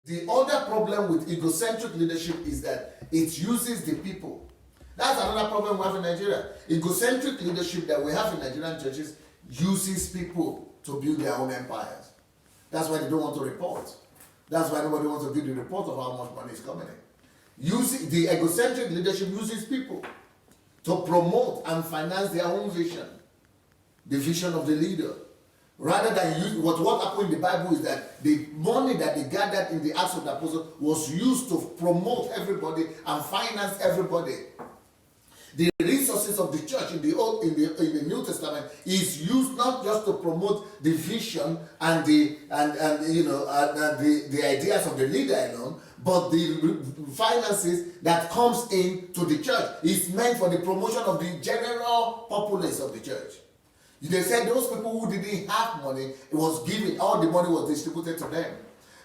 The other problem with egocentric leadership is that it uses the people. That's another problem we have in Nigeria. Egocentric leadership that we have in Nigerian churches uses people to build their own empires. That's why they don't want to report. That's why nobody wants to give the report of how much money is coming in. The egocentric leadership uses people to promote and finance their own vision, the vision of the leader. Rather than use what happened in the Bible is that the money that they gathered in the Acts of the Apostles was used to promote everybody and finance everybody. The resources of the church in the New Testament is used not just to promote the vision and the ideas of the leader alone, but the finances that comes into the church is meant for the promotion of the general populace of the church. They said those people who didn't have money, it was given, all the money was distributed to them.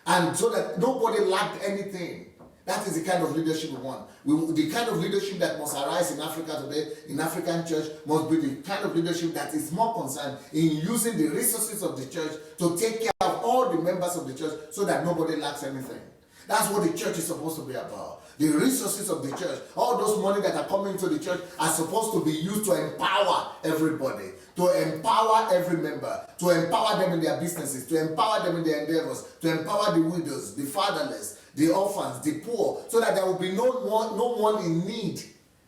And so that nobody lacked anything. That is the kind of leadership we want. The kind of leadership that must arise in Africa today, in African church, must be the kind of leadership that is more concerned in using the resources of the church to take care of all the members of the church so that nobody lacks anything. That's what the church is supposed to be about. The resources of the church, all those money that are coming into the church are supposed to be used to empower everybody, to empower every member, to empower them in their businesses, to empower them in their endeavors, to empower the widows, the fatherless, the orphans, the poor, so that there will be no one in need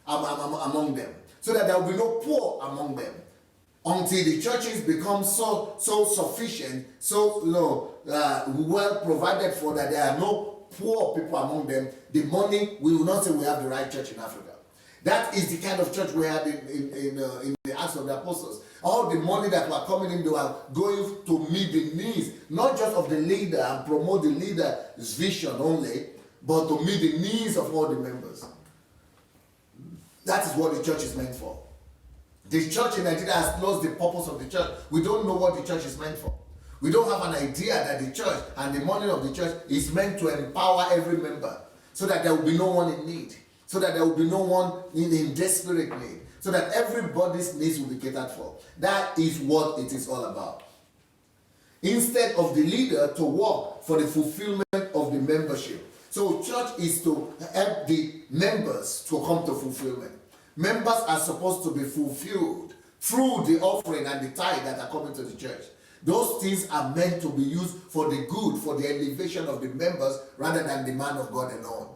among them, so that there will be no poor among them. Until the churches become so sufficient, so well provided for, that there are no poor people among them, the money, we will not say we have the right church in Africa. That is the kind of church we had in the Acts of the Apostles. All the money that were coming in, they were going to meet the needs, not just of the leader and promote the leader's vision only, but to meet the needs of all the members. That is what the church is meant for. The church in Nigeria has lost the purpose of the church. We don't know what the church is meant for. We don't have an idea that the church and the money of the church is meant to empower every member, so that there will be no one in need, so that there will be no one in desperate need, so that everybody's needs will be catered for. That is what it is all about. Instead of the leader to work for the fulfillment of the membership. So church is to help the members to come to fulfillment. Members are supposed to be fulfilled through the offering and the tithe that are coming to the church. Those things are meant to be used for the good, for the elevation of the members, rather than the man of God alone.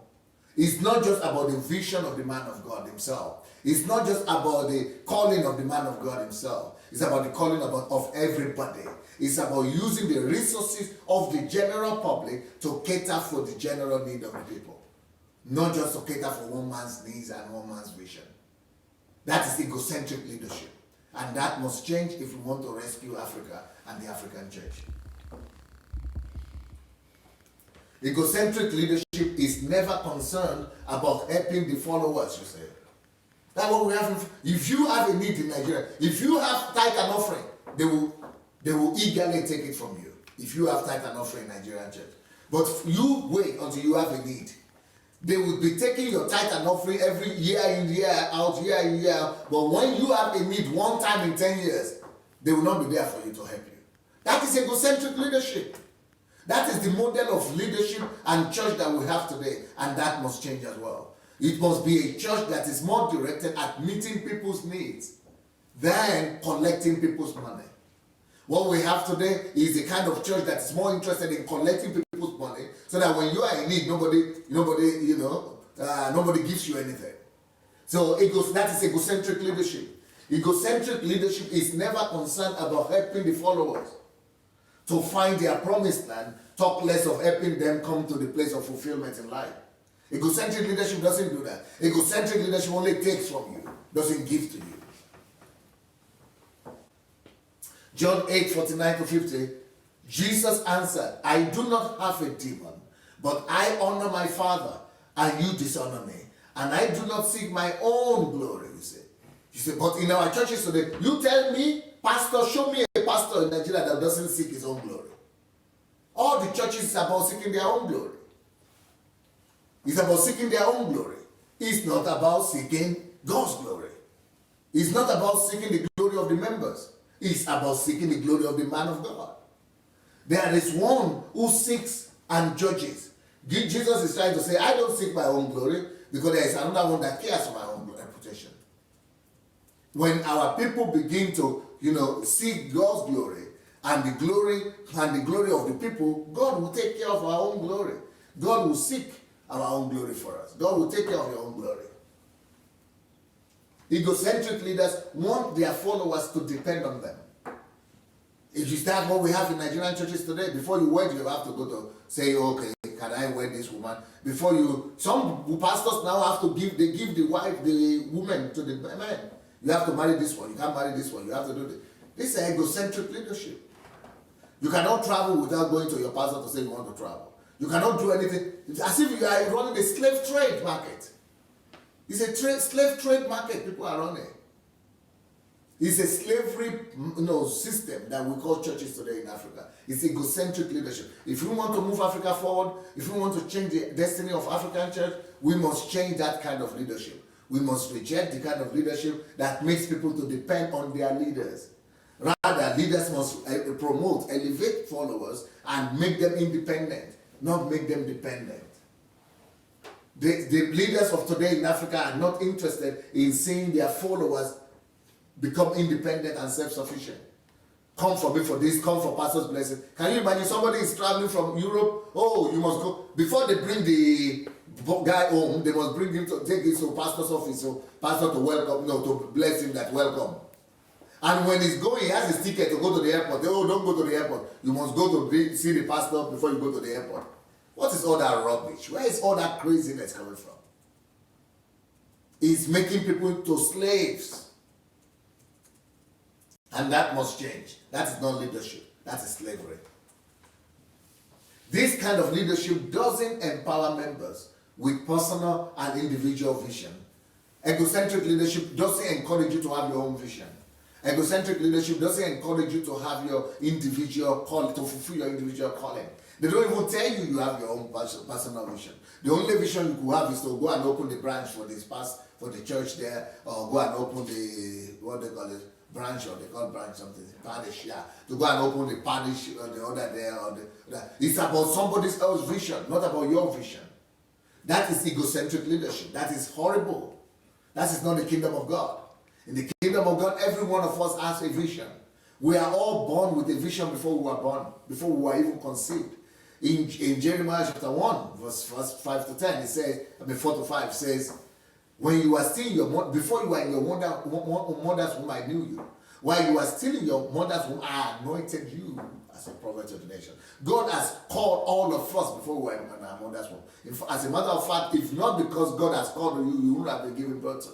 It's not just about the vision of the man of God himself. It's not just about the calling of the man of God himself. It's about the calling of everybody. It's about using the resources of the general public to cater for the general need of the people. Not just to cater for one man's needs and one man's vision. That is egocentric leadership. And that must change if we want to rescue Africa and the African church. Egocentric leadership is never concerned about helping the followers, you say. That's what we have. If you have a need in Nigeria, if you have tithe and offering, they will eagerly take it from you. If you have tithe and offering in Nigerian church. But you wait until you have a need. They will be taking your tithe and offering every year in, year out, year in, year out. But when you have a need one time in 10 years, they will not be there for you to help you. That is egocentric leadership. That is the model of leadership and church that we have today. And that must change as well. It must be a church that is more directed at meeting people's needs than collecting people's money. What we have today is the kind of church that is more interested in collecting people's money, so that when you are in need, nobody gives you anything. So that is egocentric leadership. Egocentric leadership is never concerned about helping the followers to find their promised land, talk less of helping them come to the place of fulfillment in life. Egocentric leadership doesn't do that. Egocentric leadership only takes from you, doesn't give to you. John 8:49-50, Jesus answered, I do not have a demon, but I honor my Father, and you dishonor me. And I do not seek my own glory, you say. You say, but in our churches today, you tell me, pastor, show me a pastor in Nigeria that doesn't seek his own glory. All the churches is about seeking their own glory. It's about seeking their own glory. It's not about seeking God's glory. It's not about seeking the glory of the members. It's about seeking the glory of the man of God. There is one who seeks and judges. Jesus is trying to say, I don't seek my own glory, because there is another one that cares for my own reputation. When our people begin to, seek God's glory and the glory of the people, God will take care of our own glory. God will seek our own glory for us. God will take care of your own glory. Egocentric leaders want their followers to depend on them. If you start what we have in Nigerian churches today, before you wed, you have to go to say, okay, can I wed this woman? Some pastors now have to give the woman to the man. You have to marry this one, you can't marry this one, you have to do this. This is egocentric leadership. You cannot travel without going to your pastor to say you want to travel. You cannot do anything. It's as if you are running a slave trade market. It's a slave trade market people are running. It's a slavery system that we call churches today in Africa. It's egocentric leadership. If we want to move Africa forward, if we want to change the destiny of African church, we must change that kind of leadership. We must reject the kind of leadership that makes people to depend on their leaders. Rather, leaders must promote, elevate followers and make them independent, not make them dependent. The leaders of today in Africa are not interested in seeing their followers become independent and self-sufficient. Come for me for this, come for pastor's blessing. Can you imagine somebody is traveling from Europe? Oh, you must go. Before they bring the guy home, they must bring him to take him to pastor's office, so pastor to welcome, to bless him that welcome. And when he's going, he has his ticket to go to the airport. Oh, don't go to the airport. You must go to see the pastor before you go to the airport. What is all that rubbish? Where is all that craziness coming from? It's making people to slaves. And that must change. That is not leadership. That is slavery. This kind of leadership doesn't empower members with personal and individual vision. Egocentric leadership doesn't encourage you to have your own vision. Egocentric leadership doesn't encourage you to have your individual calling, to fulfill your individual calling. They don't even tell you have your own personal vision. The only vision you could have is to go and open the branch for the church there, or go and open the, what they call it, branch, or they call branch something, parish, yeah. To go and open the parish or the other there, it's about somebody else's vision, not about your vision. That is egocentric leadership. That is horrible. That is not the kingdom of God. In the kingdom of God, every one of us has a vision. We are all born with a vision before we were born, before we were even conceived. In Jeremiah chapter 1, verse 5 to 10, it says, 4 to 5 says, when you are still in your before you were in your mother's womb, I knew you. While you are still in your mother's womb, I anointed you as a prophet to the nation. God has called all of us before we were in our mother's womb. As a matter of fact, if not because God has called you, you wouldn't have been given birth to.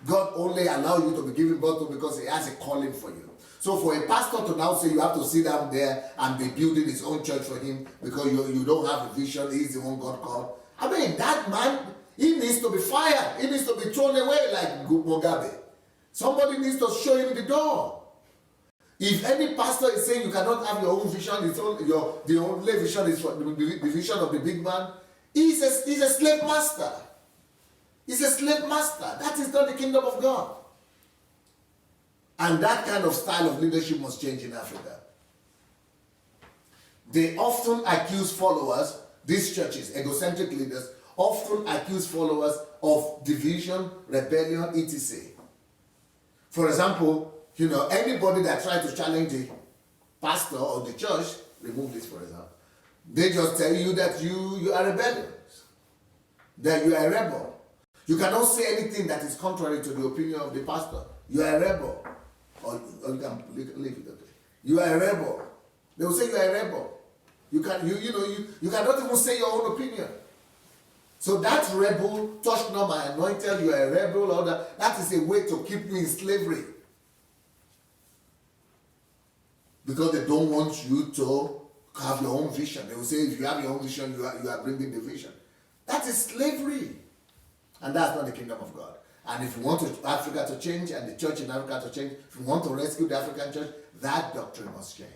God only allows you to be given birth to because He has a calling for you. So for a pastor to now say you have to sit down there and be building his own church for him because you don't have a vision, he's the one God called. I mean, that man, he needs to be fired. He needs to be thrown away like Mugabe. Somebody needs to show him the door. If any pastor is saying you cannot have your own vision, the only vision is for the vision of the big man, he's a slave master. He's a slave master. That is not the kingdom of God. And that kind of style of leadership must change in Africa. They often accuse followers, these churches, egocentric leaders, often accuse followers of division, rebellion, etc. For example, anybody that tries to challenge the pastor or the church, remove this for example, they just tell you that you are rebellious, that you are a rebel. You cannot say anything that is contrary to the opinion of the pastor. You are a rebel. Or you can leave it, okay. You are a rebel. They will say you are a rebel. You cannot even say your own opinion. So that rebel, touch not my anointed, you are a rebel, or that is a way to keep you in slavery. Because they don't want you to have your own vision. They will say if you have your own vision, you are bringing the vision. That is slavery. And that's not the kingdom of God. And if you want Africa to change and the church in Africa to change, if you want to rescue the African church, that doctrine must change.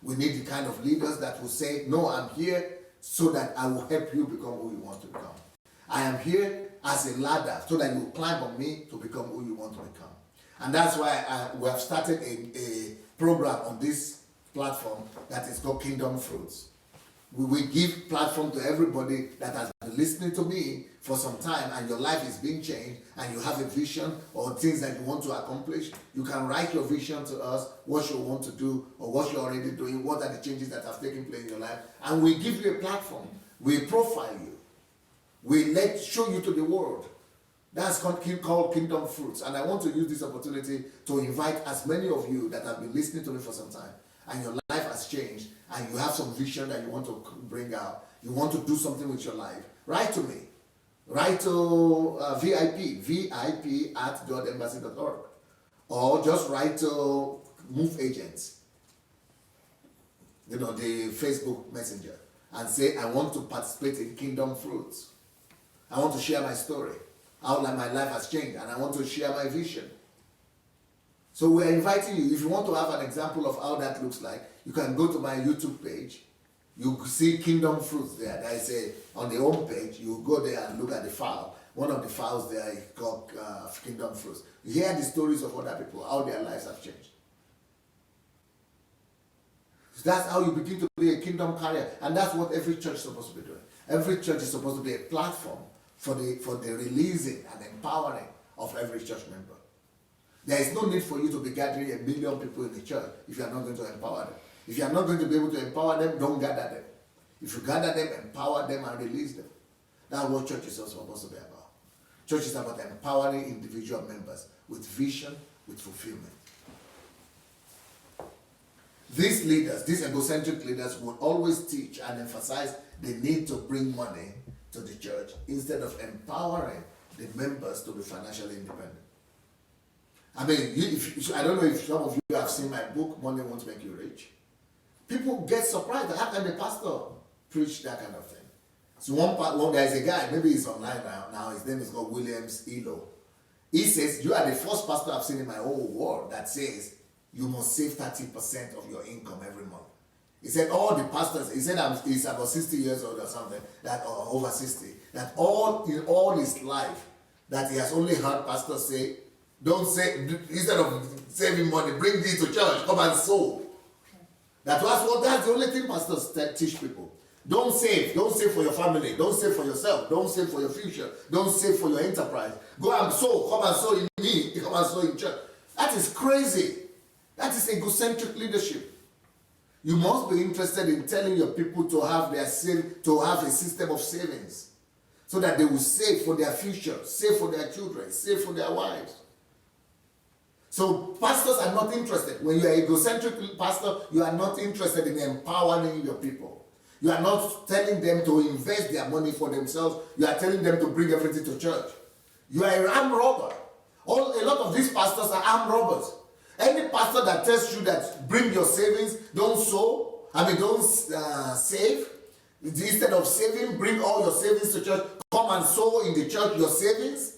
We need the kind of leaders that will say, no, I'm here so that I will help you become who you want to become. I am here as a ladder so that you will climb on me to become who you want to become. And that's why we have started a program on this platform that is called Kingdom Fruits. We will give platform to everybody that has been listening to me for some time and your life is being changed and you have a vision or things that you want to accomplish. You can write your vision to us, what you want to do or what you're already doing, what are the changes that have taken place in your life, and we give you a platform. We profile you. We show you to the world. That's called Kingdom Fruits. And I want to use this opportunity to invite as many of you that have been listening to me for some time and your life has changed and you have some vision that you want to bring out, you want to do something with your life, write to me. Write to VIP at godembassy.org, or just write to Move Agents, the Facebook Messenger, and say, I want to participate in Kingdom Fruits. I want to share my story, how my life has changed, and I want to share my vision. So we're inviting you. If you want to have an example of how that looks like, you can go to my YouTube page. You see Kingdom Fruits there. There is on the home page, you go there and look at the file. One of the files there is called Kingdom Fruits. You hear the stories of other people, how their lives have changed. So that's how you begin to be a kingdom carrier. And that's what every church is supposed to be doing. Every church is supposed to be a platform for the releasing and empowering of every church member. There is no need for you to be gathering 1 million people in the church if you are not going to empower them. If you are not going to be able to empower them, don't gather them. If you gather them, empower them and release them. That's what church is also supposed to be about. Church is about empowering individual members with vision, with fulfillment. These leaders, these egocentric leaders, will always teach and emphasize the need to bring money to the church instead of empowering the members to be financially independent. I mean, I don't know if some of you have seen my book, Money Won't Make You Rich. People get surprised. How can the pastor preach that kind of thing? So one there's a guy, maybe he's online now, his name is called Williams Elo. He says, you are the first pastor I've seen in my whole world that says you must save 30% of your income every month. He said all the pastors, he said he's about 60 years old or something, or over 60, that in all his life, that he has only heard pastors say, don't say, instead of saving money, bring this to church, come and sow. That's the only thing pastors teach people. Don't save for your family, don't save for yourself, don't save for your future, don't save for your enterprise. Go and sow, come and sow in me, come and sow in church. That is crazy. That is egocentric leadership. You must be interested in telling your people to have a system of savings, so that they will save for their future, save for their children, save for their wives. So pastors are not interested. When you are an egocentric pastor, you are not interested in empowering your people. You are not telling them to invest their money for themselves. You are telling them to bring everything to church. You are an armed robber. A lot of these pastors are armed robbers. Any pastor that tells you that bring your savings, don't save. Instead of saving, bring all your savings to church. Come and sow in the church your savings.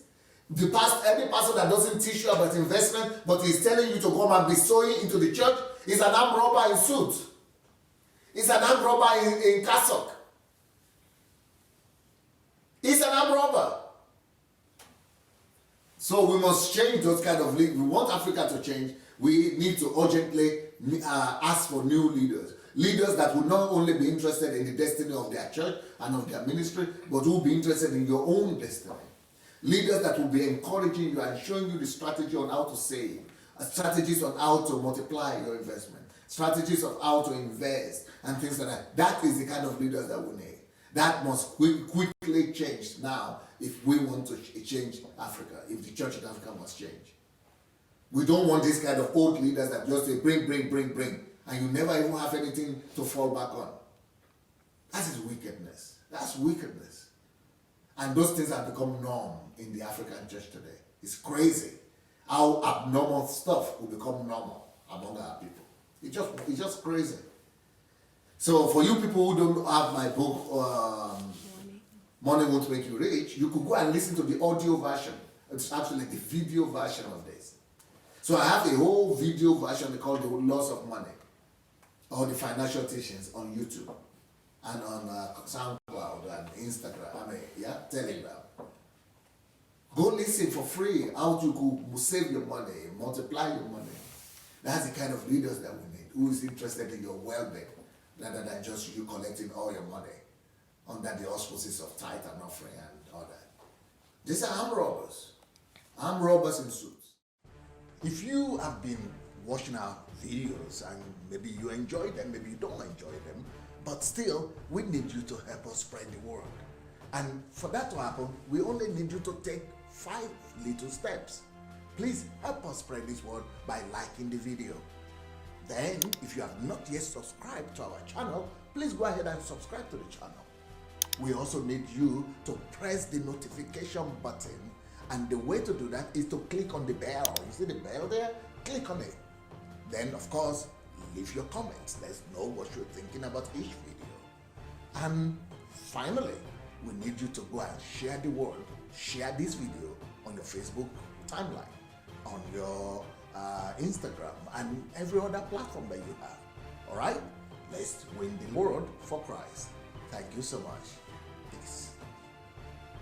Any pastor that doesn't teach you about investment, but is telling you to come and be sowing into the church, is an armed robber in suit. He's an armed robber in cassock. He's an armed robber. So we must change those kind of leaders. We want Africa to change. We need to urgently ask for new leaders. Leaders that will not only be interested in the destiny of their church and of their ministry, but will be interested in your own destiny. Leaders that will be encouraging you and showing you the strategy on how to save, strategies on how to multiply your investment, strategies of how to invest, and things like that. That is the kind of leaders that we need. That must quickly change now if we want to change Africa, if the church in Africa must change. We don't want this kind of old leaders that just say, bring, and you never even have anything to fall back on. That is wickedness. That's wickedness. And those things have become norm in the African church today. It's crazy how abnormal stuff will become normal among our people. It's just crazy. So for you people who don't have my book, Money Won't Make You Rich, you could go and listen to the audio version. It's actually the video version of this. So I have a whole video version called The Loss of Money, or the Financial Teachings on YouTube and on SoundCloud and Instagram, Telegram. Go listen for free how you could save your money, multiply your money. That's the kind of leaders that we need, who is interested in your well-being, rather than just you collecting all your money under the auspices of tithe and offering and all that. These are armed robbers in suits. If you have been watching our videos and maybe you enjoy them, maybe you don't enjoy them, but still, we need you to help us spread the word. And for that to happen, we only need you to take 5 little steps. Please help us spread this word by liking the video. Then, if you have not yet subscribed to our channel, please go ahead and subscribe to the channel. We also need you to press the notification button, and the way to do that is to click on the bell. You see the bell there? Click on it. Then, of course, leave your comments. Let's know what you're thinking about each video. And finally, we need you to go and share the word. Share this video on your Facebook timeline, on your Instagram, and every other platform that you have. All right? Let's win the world for Christ. Thank you so much. Peace.